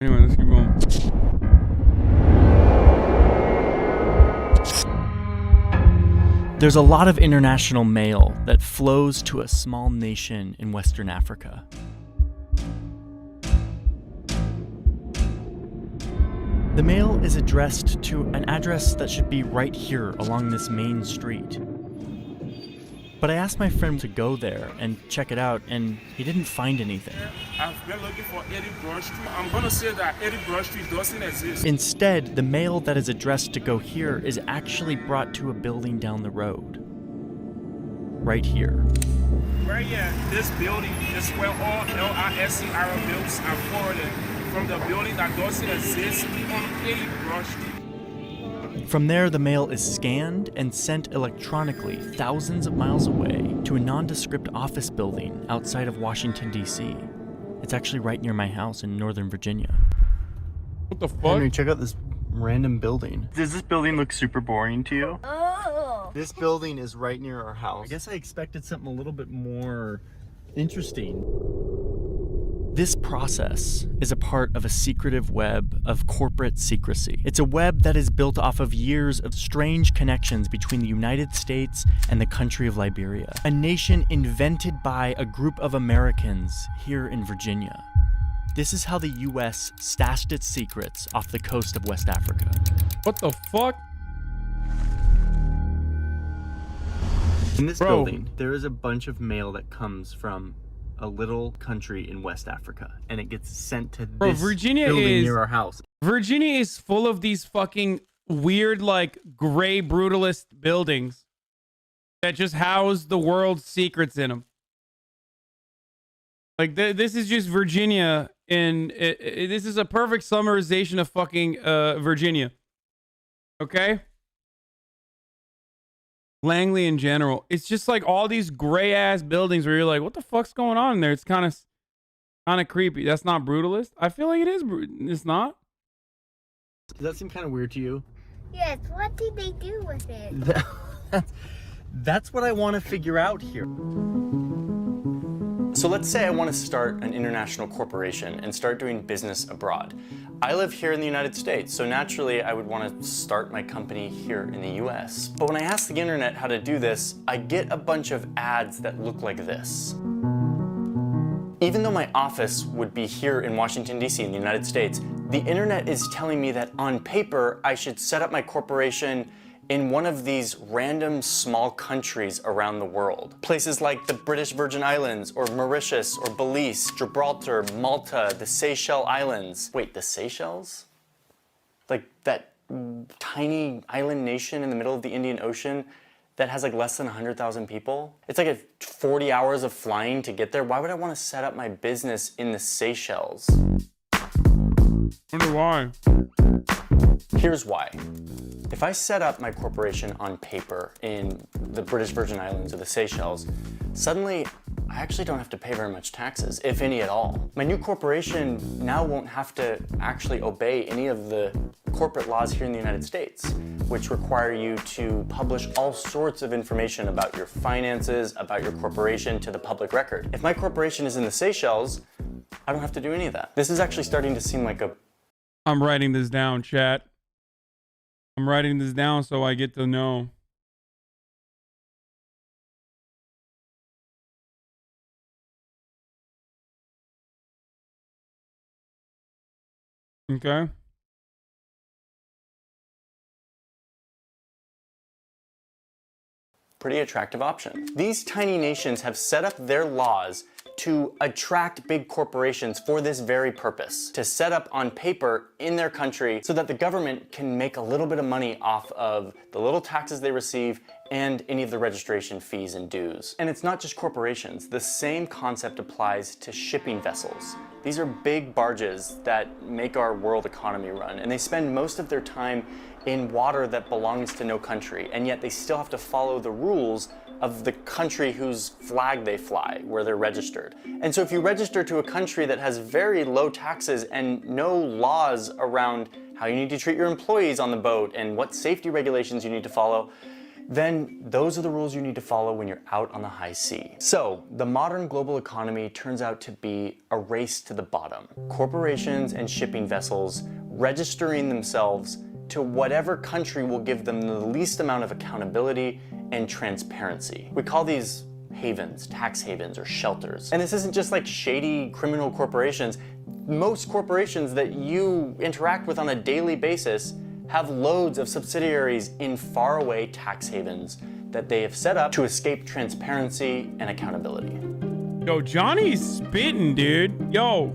Anyway, let's keep going. There's a lot of international mail that flows to a small nation in Western Africa. The mail is addressed to an address that should be right here along this main street. But I asked my friend to go there and check it out, and he didn't find anything. I've been looking for Eddie Broad Street. I'm gonna say that Eddie Broad Street doesn't exist. Instead, the mail that is addressed to go here is actually brought to a building down the road. Right here. Right here, this building is where all LISC Arab bills are forwarded from the building that doesn't exist on Eddie Broad Street. From there, the mail is scanned and sent electronically thousands of miles away to a nondescript office building outside of Washington, D.C. It's actually right near my house in Northern Virginia. What the fuck? Henry, check out this random building. Does this building look super boring to you? Oh. This building is right near our house. I guess I expected something a little bit more interesting. This process is a part of a secretive web of corporate secrecy. It's a web that is built off of years of strange connections between the United States and the country of Liberia, a nation invented by a group of Americans here in Virginia. This is how the US stashed its secrets off the coast of West Africa. What the fuck? In this Bro. building, there is a bunch of mail that comes from a little country in West Africa, and it gets sent to Bro, this Virginia building is- near our house. Virginia is full of these fucking weird, like, gray brutalist buildings that just house the world's secrets in them. Like, this is just Virginia, and this is a perfect summarization of fucking Virginia. Okay? Langley in general. It's just like all these gray-ass buildings where you're like, what the fuck's going on in there? It's kind of creepy. That's not brutalist? I feel like it is. It's not. Does that seem kind of weird to you? Yes, what did they do with it? That's what I want to figure out here. So let's say I want to start an international corporation and start doing business abroad. I live here in the United States, so naturally I would want to start my company here in the US. But when I ask the internet how to do this, I get a bunch of ads that look like this. Even though my office would be here in Washington, D.C. in the United States, the internet is telling me that on paper I should set up my corporation in one of these random small countries around the world. Places like the British Virgin Islands, or Mauritius, or Belize, Gibraltar, Malta, the Seychelles Islands. Wait, the Seychelles? Like that tiny island nation in the middle of the Indian Ocean that has like less than 100,000 people? It's like 40 hours of flying to get there. Why would I want to set up my business in the Seychelles? Wonder why. Here's why. If I set up my corporation on paper in the British Virgin Islands or the Seychelles, suddenly I actually don't have to pay very much taxes, if any at all. My new corporation now won't have to actually obey any of the corporate laws here in the United States, which require you to publish all sorts of information about your finances, about your corporation to the public record. If my corporation is in the Seychelles, I don't have to do any of that. This is actually starting to seem like a I'm writing this down, chat. I'm writing this down so I get to know. Okay. pretty attractive option. These tiny nations have set up their laws to attract big corporations for this very purpose, to set up on paper in their country so that the government can make a little bit of money off of the little taxes they receive and any of the registration fees and dues. And it's not just corporations. The same concept applies to shipping vessels. These are big barges that make our world economy run, and they spend most of their time in water that belongs to no country, and yet they still have to follow the rules of the country whose flag they fly, where they're registered. And so if you register to a country that has very low taxes and no laws around how you need to treat your employees on the boat and what safety regulations you need to follow, then those are the rules you need to follow when you're out on the high sea. So the modern global economy turns out to be a race to the bottom. Corporations and shipping vessels registering themselves to whatever country will give them the least amount of accountability and transparency. We call these havens, tax havens, or shelters. And this isn't just like shady criminal corporations. Most corporations that you interact with on a daily basis have loads of subsidiaries in faraway tax havens that they have set up to escape transparency and accountability. Yo, Johnny's spitting, dude. Yo.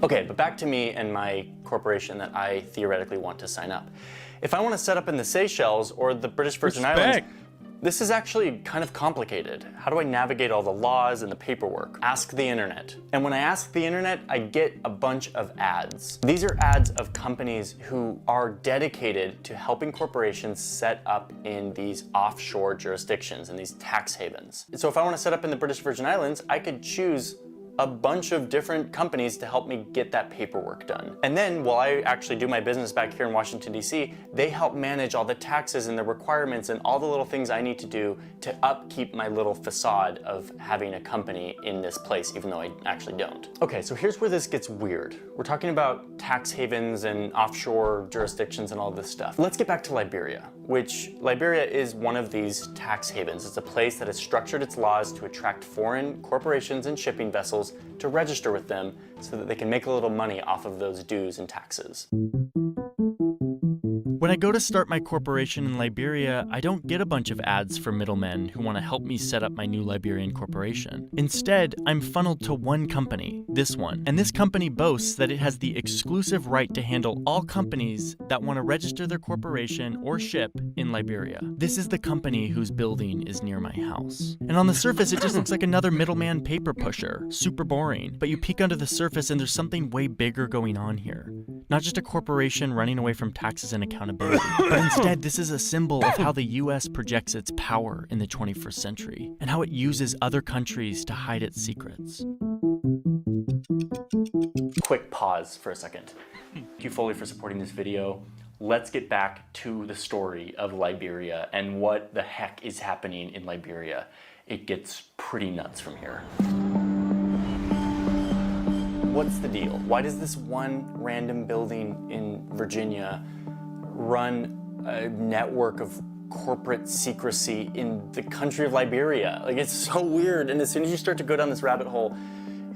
Okay, but back to me and my corporation that I theoretically want to sign up. If I want to set up in the Seychelles or the British Virgin Islands, this is actually kind of complicated. How do I navigate all the laws and the paperwork? Ask the internet. And when I ask the internet, I get a bunch of ads. These are ads of companies who are dedicated to helping corporations set up in these offshore jurisdictions, in these tax havens. So if I want to set up in the British Virgin Islands, I could choose a bunch of different companies to help me get that paperwork done. And then while I actually do my business back here in Washington, DC, they help manage all the taxes and the requirements and all the little things I need to do to upkeep my little facade of having a company in this place, even though I actually don't. Okay, so here's where this gets weird. We're talking about tax havens and offshore jurisdictions and all this stuff. Let's get back to Liberia, which Liberia is one of these tax havens. It's a place that has structured its laws to attract foreign corporations and shipping vessels to register with them so that they can make a little money off of those dues and taxes. When I go to start my corporation in Liberia, I don't get a bunch of ads for middlemen who want to help me set up my new Liberian corporation. Instead, I'm funneled to one company, this one. And this company boasts that it has the exclusive right to handle all companies that want to register their corporation or ship in Liberia. This is the company whose building is near my house. And on the surface, it just looks like another middleman paper pusher. Super boring. But you peek under the surface and there's something way bigger going on here. Not just a corporation running away from taxes and accountability. But instead, this is a symbol of how the US projects its power in the 21st century, and how it uses other countries to hide its secrets. Quick pause for a second. Thank you fully for supporting this video. Let's get back to the story of Liberia and what the heck is happening in Liberia. It gets pretty nuts from here. What's the deal? Why does this one random building in Virginia run a network of corporate secrecy in the country of Liberia? Like, it's so weird, and as soon as you start to go down this rabbit hole,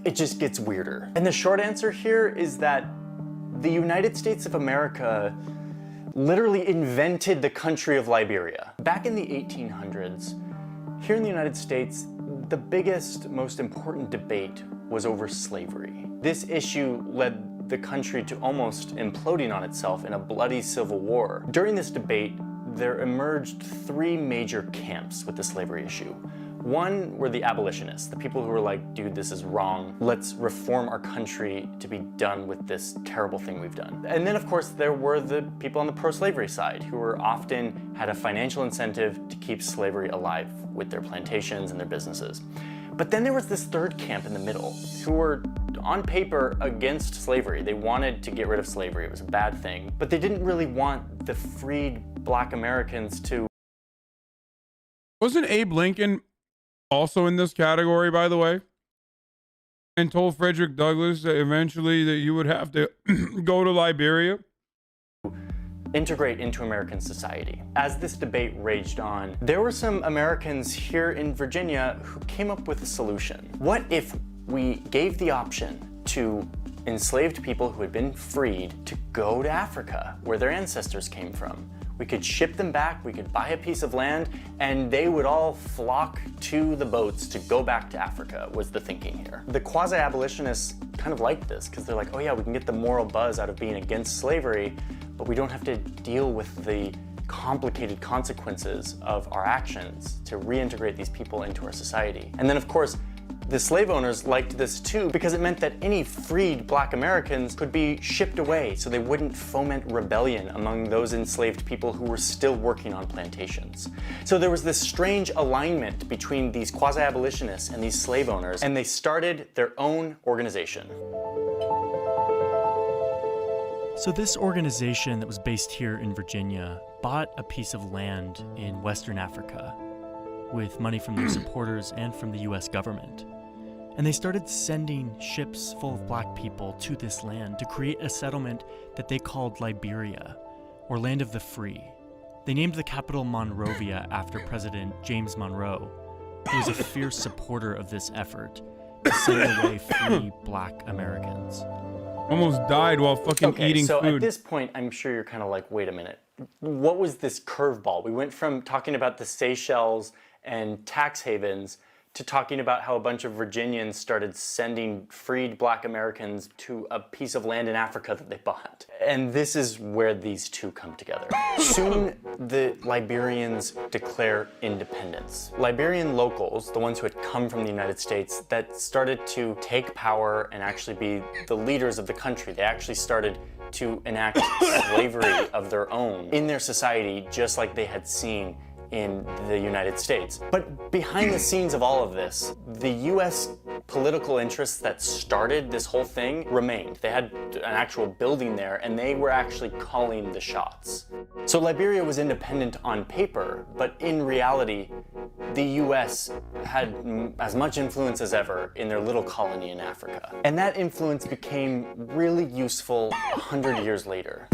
it just gets weirder. And the short answer here is that the United States of America literally invented the country of Liberia. Back in the 1800s, here in the United States, the biggest, most important debate was over slavery. This issue led the country to almost imploding on itself in a bloody civil war. During this debate, there emerged three major camps with the slavery issue. One were the abolitionists, the people who were like, dude, this is wrong. Let's reform our country to be done with this terrible thing we've done. And then, of course, there were the people on the pro-slavery side who were often had a financial incentive to keep slavery alive with their plantations and their businesses. But then there was this third camp in the middle who were on paper against slavery. They wanted to get rid of slavery. It was a bad thing, but they didn't really want the freed Black Americans to. Wasn't Abe Lincoln also in this category, by the way? And told Frederick Douglass that eventually that you would have to go to Liberia? Integrate into American society. As this debate raged on, there were some Americans here in Virginia who came up with a solution. What if we gave the option to enslaved people who had been freed to go to Africa, where their ancestors came from? We could ship them back, we could buy a piece of land, and they would all flock to the boats to go back to Africa, was the thinking here. The quasi-abolitionists kind of liked this, because they're like, oh yeah, we can get the moral buzz out of being against slavery, but we don't have to deal with the complicated consequences of our actions to reintegrate these people into our society. And then, of course, the slave owners liked this too, because it meant that any freed Black Americans could be shipped away so they wouldn't foment rebellion among those enslaved people who were still working on plantations. So there was this strange alignment between these quasi-abolitionists and these slave owners, and they started their own organization. So this organization that was based here in Virginia bought a piece of land in Western Africa with money from their supporters and from the US government. And they started sending ships full of black people to this land to create a settlement that they called Liberia, or Land of the Free. They named the capital Monrovia after President James Monroe, who was a fierce supporter of this effort to send away free black Americans. Almost died while fucking eating so food. At this point, I'm sure you're kind of like, wait a minute. What was this curveball? We went from talking about the Seychelles and tax havens to talking about how a bunch of Virginians started sending freed black Americans to a piece of land in Africa that they bought. And this is where these two come together. Soon, the Liberians declare independence. Liberian locals, the ones who had come from the United States, that started to take power and actually be the leaders of the country. They actually started to enact slavery of their own in their society, just like they had seen in the United States. But behind the scenes of all of this, the US political interests that started this whole thing remained. They had an actual building there, and they were actually calling the shots. So Liberia was independent on paper, but in reality, the US had as much influence as ever in their little colony in Africa. And that influence became really useful 100 years later.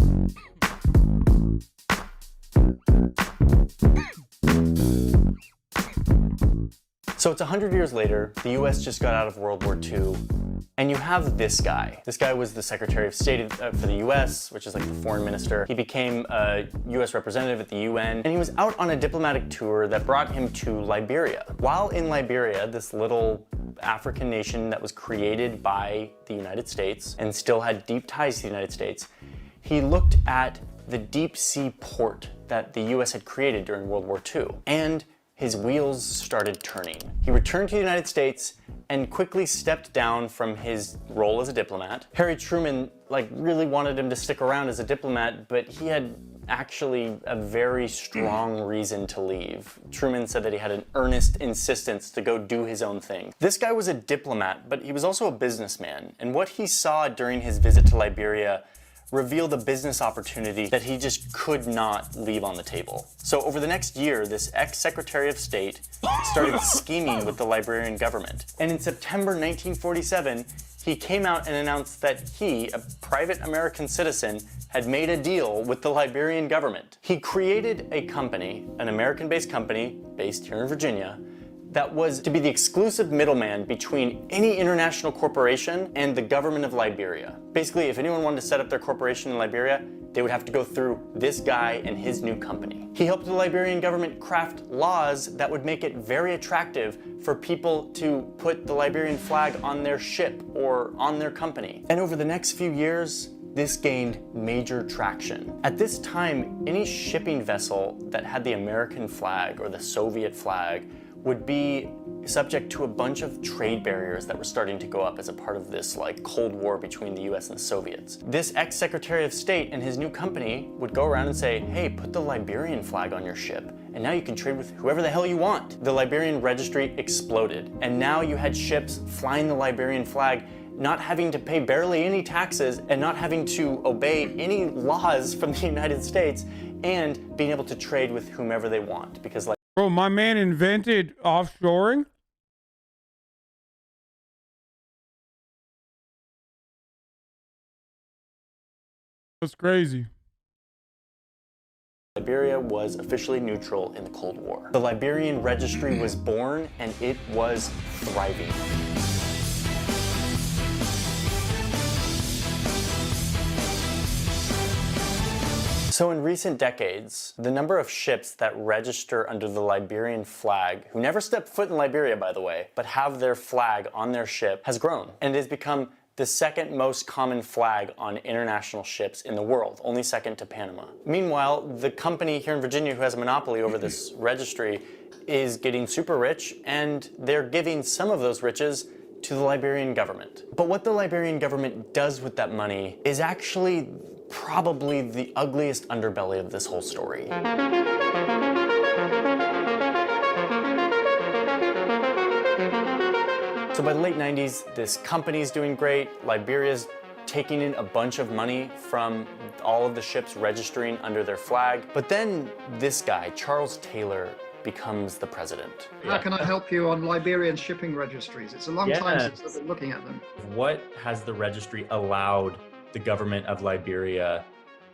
So it's 100 years later, the US just got out of World War II, and you have this guy. This guy was the Secretary of State for the US, which is like the foreign minister. He became a US representative at the UN, and he was out on a diplomatic tour that brought him to Liberia. While in Liberia, this little African nation that was created by the United States and still had deep ties to the United States, he looked at the deep sea port that the US had created during World War II, and his wheels started turning. He returned to the United States and quickly stepped down from his role as a diplomat. Harry Truman really wanted him to stick around as a diplomat, but he had actually a very strong reason to leave. Truman said that he had an earnest insistence to go do his own thing. This guy was a diplomat, but he was also a businessman, and what he saw during his visit to Liberia revealed a business opportunity that he just could not leave on the table. So over the next year, this ex-Secretary of State started scheming with the Liberian government. And in September 1947, he came out and announced that he, a private American citizen, had made a deal with the Liberian government. He created a company, an American-based company based here in Virginia, that was to be the exclusive middleman between any international corporation and the government of Liberia. Basically, if anyone wanted to set up their corporation in Liberia, they would have to go through this guy and his new company. He helped the Liberian government craft laws that would make it very attractive for people to put the Liberian flag on their ship or on their company. And over the next few years, this gained major traction. At this time, any shipping vessel that had the American flag or the Soviet flag would be subject to a bunch of trade barriers that were starting to go up as a part of this Cold War between the US and the Soviets. This ex-Secretary of State and his new company would go around and say, hey, put the Liberian flag on your ship, and now you can trade with whoever the hell you want. The Liberian registry exploded, and now you had ships flying the Liberian flag, not having to pay barely any taxes and not having to obey any laws from the United States, and being able to trade with whomever they want, because Bro, my man invented offshoring? That's crazy. Liberia was officially neutral in the Cold War. The Liberian Registry was born, and it was thriving. So in recent decades, the number of ships that register under the Liberian flag, who never step foot in Liberia, by the way, but have their flag on their ship, has grown, and it has become the second most common flag on international ships in the world, only second to Panama. Meanwhile, the company here in Virginia who has a monopoly over this registry is getting super rich, and they're giving some of those riches to the Liberian government. But what the Liberian government does with that money is actually probably the ugliest underbelly of this whole story. So by the late 90s, this company's doing great, Liberia's taking in a bunch of money from all of the ships registering under their flag. But then this guy, Charles Taylor, becomes the president. How can I help you on Liberian shipping registries? It's a long time since I've been looking at them. What has the registry allowed the government of Liberia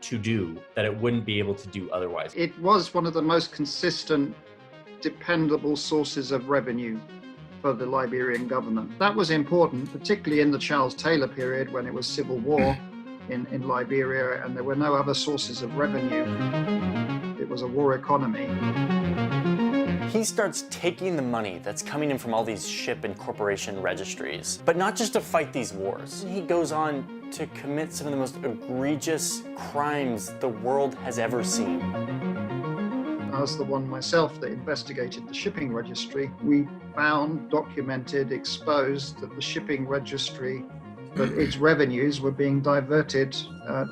to do that it wouldn't be able to do otherwise? It was one of the most consistent, dependable sources of revenue for the Liberian government. That was important, particularly in the Charles Taylor period when it was civil war in Liberia and there were no other sources of revenue. It was a war economy. He starts taking the money that's coming in from all these ship and corporation registries, but not just to fight these wars. He goes on to commit some of the most egregious crimes the world has ever seen. I was the one myself that investigated the shipping registry. We found, documented, exposed that the shipping registry, that its revenues were being diverted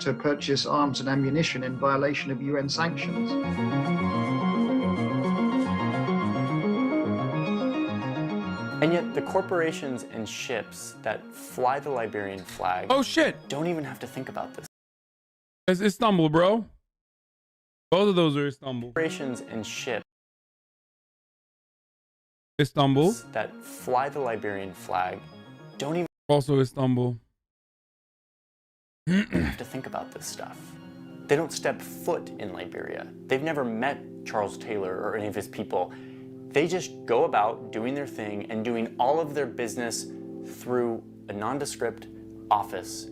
to purchase arms and ammunition in violation of UN sanctions. And yet the corporations and ships that fly the Liberian flag don't even have to think about this. It's Istanbul, bro. Both of those are Istanbul. Corporations and ships Istanbul. that fly the Liberian flag don't even Also Istanbul. have to think about this stuff. They don't step foot in Liberia. They've never met Charles Taylor or any of his people. They just go about doing their thing and doing all of their business through a nondescript office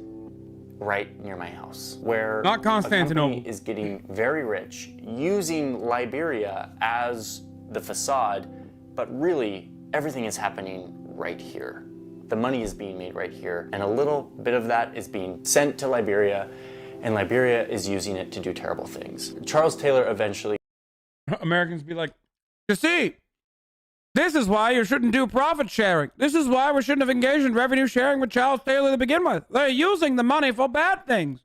right near my house, where Not Constantinople. a company is getting very rich using Liberia as the facade, but really everything is happening right here. The money is being made right here, and a little bit of that is being sent to Liberia, and Liberia is using it to do terrible things. Charles Taylor eventually... Americans be like, you see, this is why you shouldn't do profit sharing. This is why we shouldn't have engaged in revenue sharing with Charles Taylor to begin with. They're using the money for bad things.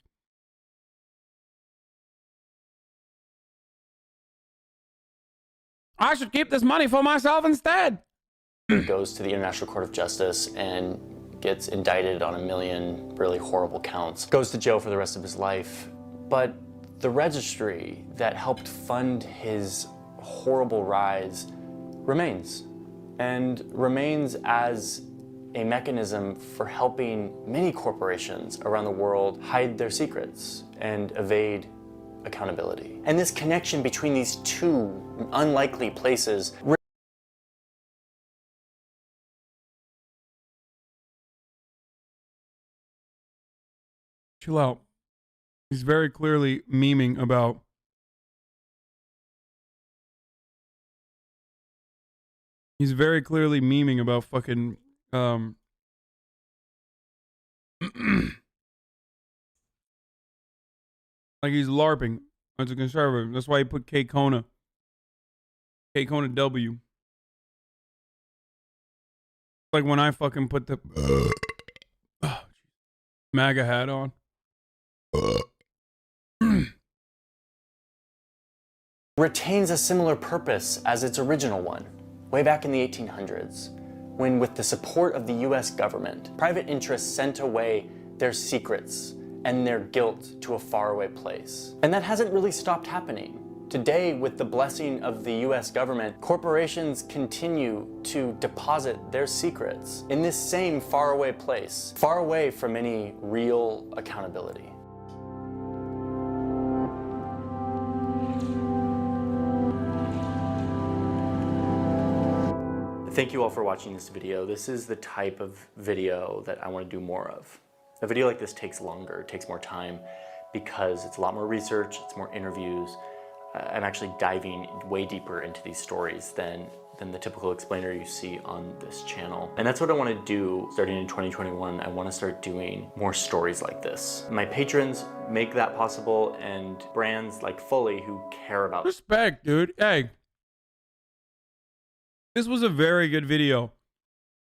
I should keep this money for myself instead. goes to the International Court of Justice and gets indicted on 1 million really horrible counts. Goes to jail for the rest of his life. But the registry that helped fund his horrible rise remains, and remains as a mechanism for helping many corporations around the world hide their secrets and evade accountability. And this connection between these two unlikely places Chill out. He's very clearly memeing about fucking like he's LARPing as a conservative. That's why he put K Kona W. Like when I fucking put the MAGA hat on. retains a similar purpose as its original one, way back in the 1800s, when with the support of the US government, private interests sent away their secrets and their guilt to a faraway place. And that hasn't really stopped happening. Today, with the blessing of the US government, corporations continue to deposit their secrets in this same faraway place, far away from any real accountability. Thank you all for watching this video. This is the type of video that I want to do more of. A video like this takes longer, it takes more time, because it's a lot more research, it's more interviews. I'm actually diving way deeper into these stories than the typical explainer you see on this channel. And that's what I want to do starting in 2021. I want to start doing more stories like this. My patrons make that possible, and brands like Fully who care about Respect, dude. Hey. This was a very good video.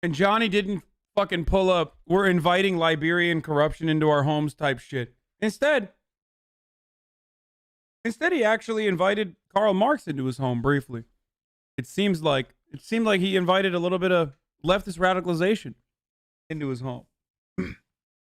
And Johnny didn't fucking pull up, we're inviting Liberian corruption into our homes type shit. Instead, he actually invited Karl Marx into his home briefly. It seemed like he invited a little bit of leftist radicalization into his home.